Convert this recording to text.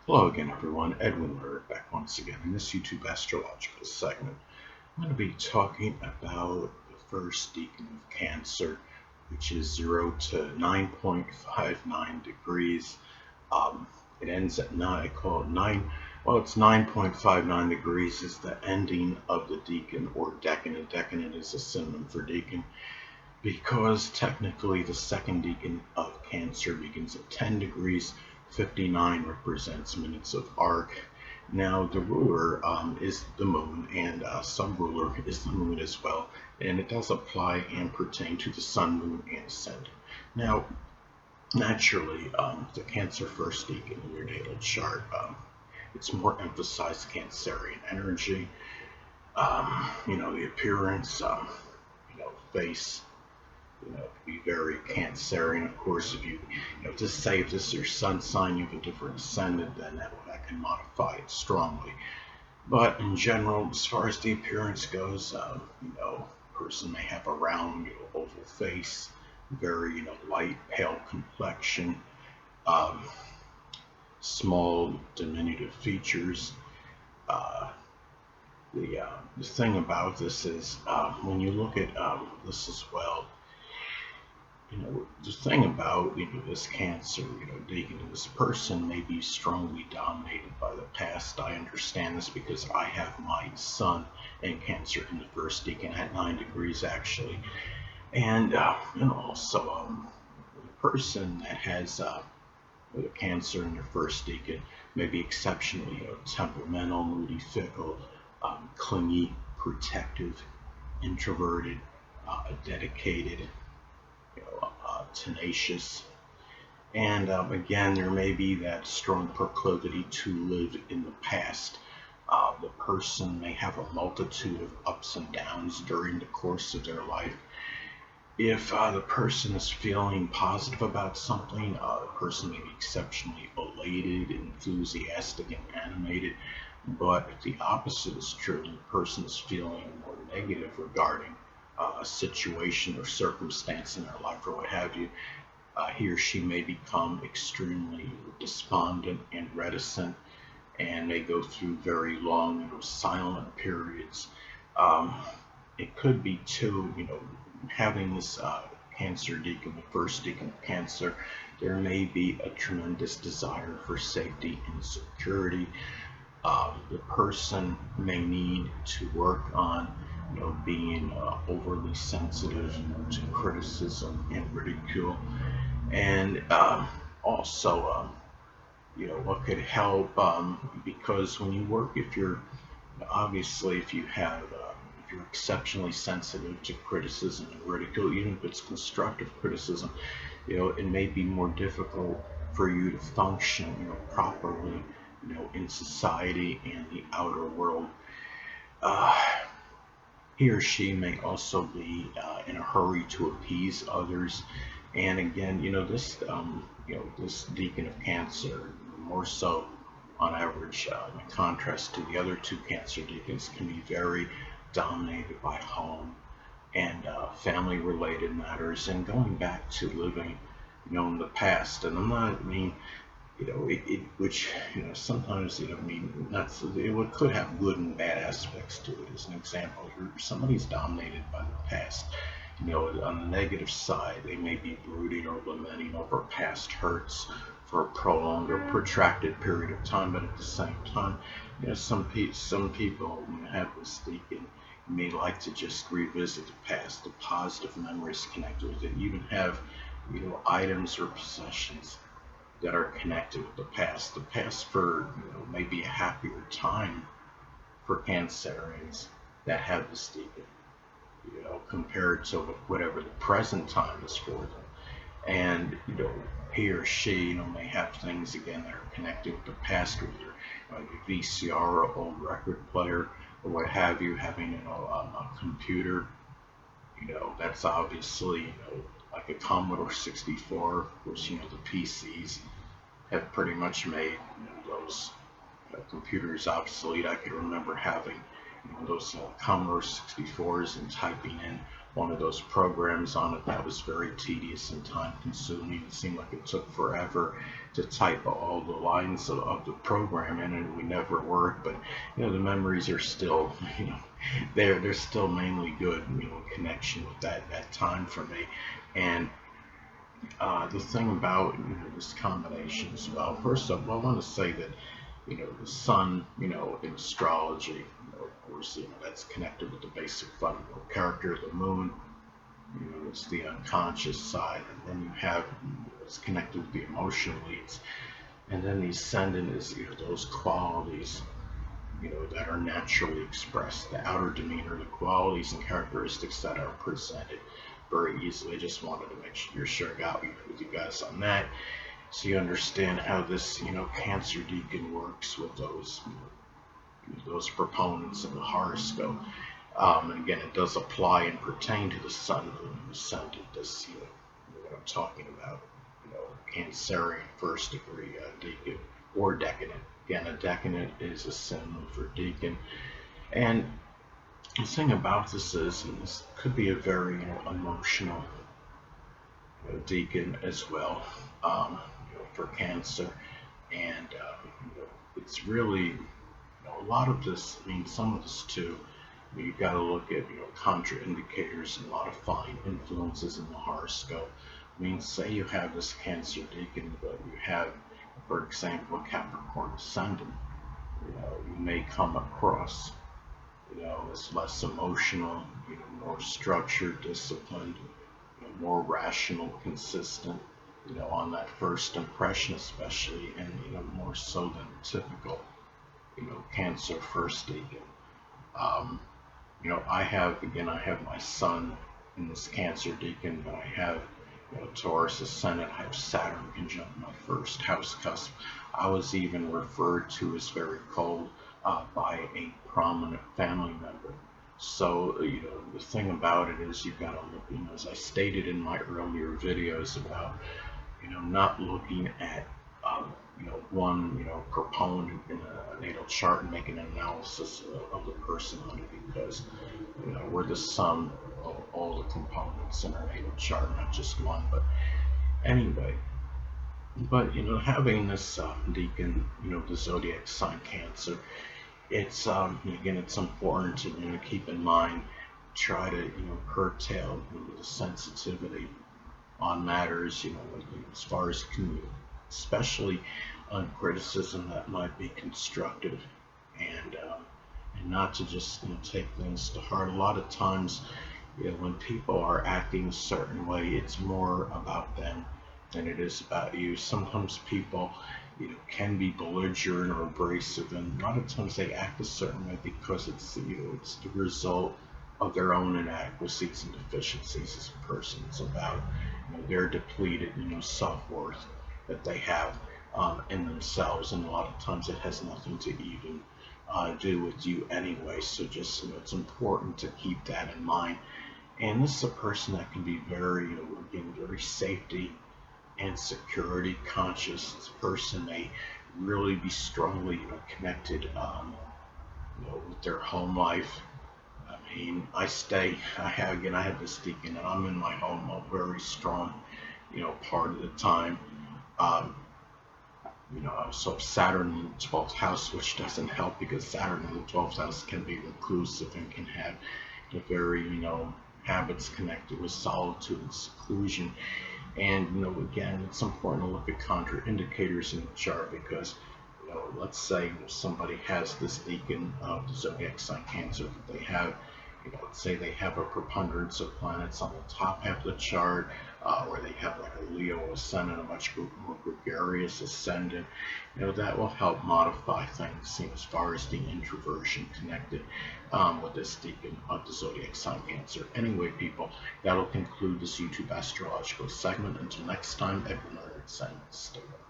Hello again, everyone. Edwin Learnard back once again in this YouTube Astrological segment. I'm going to be talking about the first decan of Cancer, which is 0 to 9.59 degrees. It ends at 9. I call it 9. Well, it's 9.59 degrees is the ending of the decan or decadent. Decadent is a synonym for decan, because technically the second decan of Cancer begins at 10 degrees. 59 represents minutes of arc. Now the ruler is the moon, and sub-ruler is the moon as well, and it does apply and pertain to the sun, moon, and ascendant. Now, naturally, the Cancer first decan in your natal chart, it's more emphasized Cancerian energy. The appearance, face, be very Cancerian. Of course, if you just say if this is your sun sign, you have a different ascendant, then that can modify it strongly. But in general, as far as the appearance goes, person may have a round, oval face, very, light, pale complexion, small, diminutive features. The thing about this is when you look at this as well, the thing about this Cancer, decan, this person may be strongly dominated by the past. I understand this because I have my sun in Cancer in the first decan at 9 degrees actually, and also the person that has the Cancer in their first decan may be exceptionally temperamental, moody, fickle, clingy, protective, introverted, dedicated, tenacious, and again, there may be that strong proclivity to live in the past. The person may have a multitude of ups and downs during the course of their life. If the person is feeling positive about something, the person may be exceptionally elated, enthusiastic, and animated. But if the opposite is true, the person is feeling more negative regarding a situation or circumstance in their life or what have you, he or she may become extremely despondent and reticent, and may go through very long, silent periods. It could be too, having this Cancer decan, the first decan of Cancer, there may be a tremendous desire for safety and security. The person may need to work on being overly sensitive to criticism and ridicule, and also what could help, because when you work, if you're exceptionally sensitive to criticism and ridicule, even if it's constructive criticism, it may be more difficult for you to function properly in society and the outer world. He or she may also be in a hurry to appease others, and again, this decan of Cancer, more so on average, in contrast to the other two Cancer decans, can be very dominated by home and family-related matters, and going back to living, in the past. And I'm not, which sometimes it could have good and bad aspects to it. As an example, if somebody's dominated by the past, on the negative side, they may be brooding or lamenting over past hurts for a prolonged or protracted period of time. But at the same time, some people have this decan, may like to just revisit the past, the positive memories connected with it, even have items or possessions that are connected with the past. The past for maybe a happier time for Cancerians that have this decan, compared to whatever the present time is for them. And he or she may have things again that are connected with the past, with their a VCR or old record player or what have you, having a computer, that's obviously like a Commodore 64. Of course, the PCs have pretty much made those computers obsolete. I can remember having those Commodore 64s and typing in one of those programs on it that was very tedious and time consuming. It seemed like it took forever to type all the lines of the program in, and we never worked. But the memories are still, they're still mainly good, in connection with that time for me. And the thing about this combination as well. First of all, I want to say that the sun, in astrology, of course, that's connected with the basic fundamental character of the moon. It's the unconscious side, and then you have it's connected with the emotional leads, and then the ascendant is those qualities that are naturally expressed, the outer demeanor, the qualities and characteristics that are presented very easily. I just wanted to make sure I got with you guys on that, so you understand how this Cancer Decan works with those proponents in the horoscope. And again, it does apply and pertain to the sun, moon, and ascendant. This, what I'm talking about. Cancerian first degree decan or decadent. Again, a decadent is a synonym for decan. And the thing about this is, and this could be a very emotional decan as well, for Cancer. And it's really a lot of this. I mean, some of this too. You've got to look at contraindicators and a lot of fine influences in the horoscope. I mean, say you have this Cancer decan, but you have, for example, a Capricorn ascendant. You may come across, as less emotional, more structured, disciplined, more rational, consistent, on that first impression, especially, and more so than typical, Cancer first decan. I have my sun in this Cancer decan, but I have Taurus ascendant. I have Saturn conjunct my first house cusp. I was even referred to as very cold by a prominent family member. So the thing about it is you've got to look, as I stated in my earlier videos about not looking at one proponent in a natal chart and making an analysis of the person on it, because we're the sum of all the components in our natal chart, not just one. But anyway, having this decan, the zodiac sign Cancer, it's again, it's important to keep in mind, try to curtail the sensitivity on matters, as far as especially on criticism that might be constructive, and not to just take things to heart. A lot of times, when people are acting a certain way, it's more about them than it is about you. Sometimes people, can be belligerent or abrasive, and a lot of times they act a certain way because it's the result of their own inadequacies and deficiencies as a person. It's about their depleted self-worth that they have in themselves, and a lot of times it has nothing to even do with you anyway. So just it's important to keep that in mind. And this is a person that can be very very safety and security conscious. This person may really be strongly connected with their home life. I mean, I have this decan, and I'm in my home a very strong, part of the time. So Saturn in the 12th house, which doesn't help, because Saturn in the 12th house can be reclusive and can have very, habits connected with solitude and seclusion. And, again, it's important to look at contraindicators in the chart, because, let's say somebody has this decan of the zodiac sign Cancer, but they have, let's say they have a preponderance of planets on the top half of the chart, or they have like a Leo ascendant, a much more gregarious ascendant, that will help modify things, as far as the introversion connected with this decan of the zodiac sign Cancer. Anyway, people, that'll conclude this YouTube astrological segment. Until next time, Edwin Learnard saying, stay well.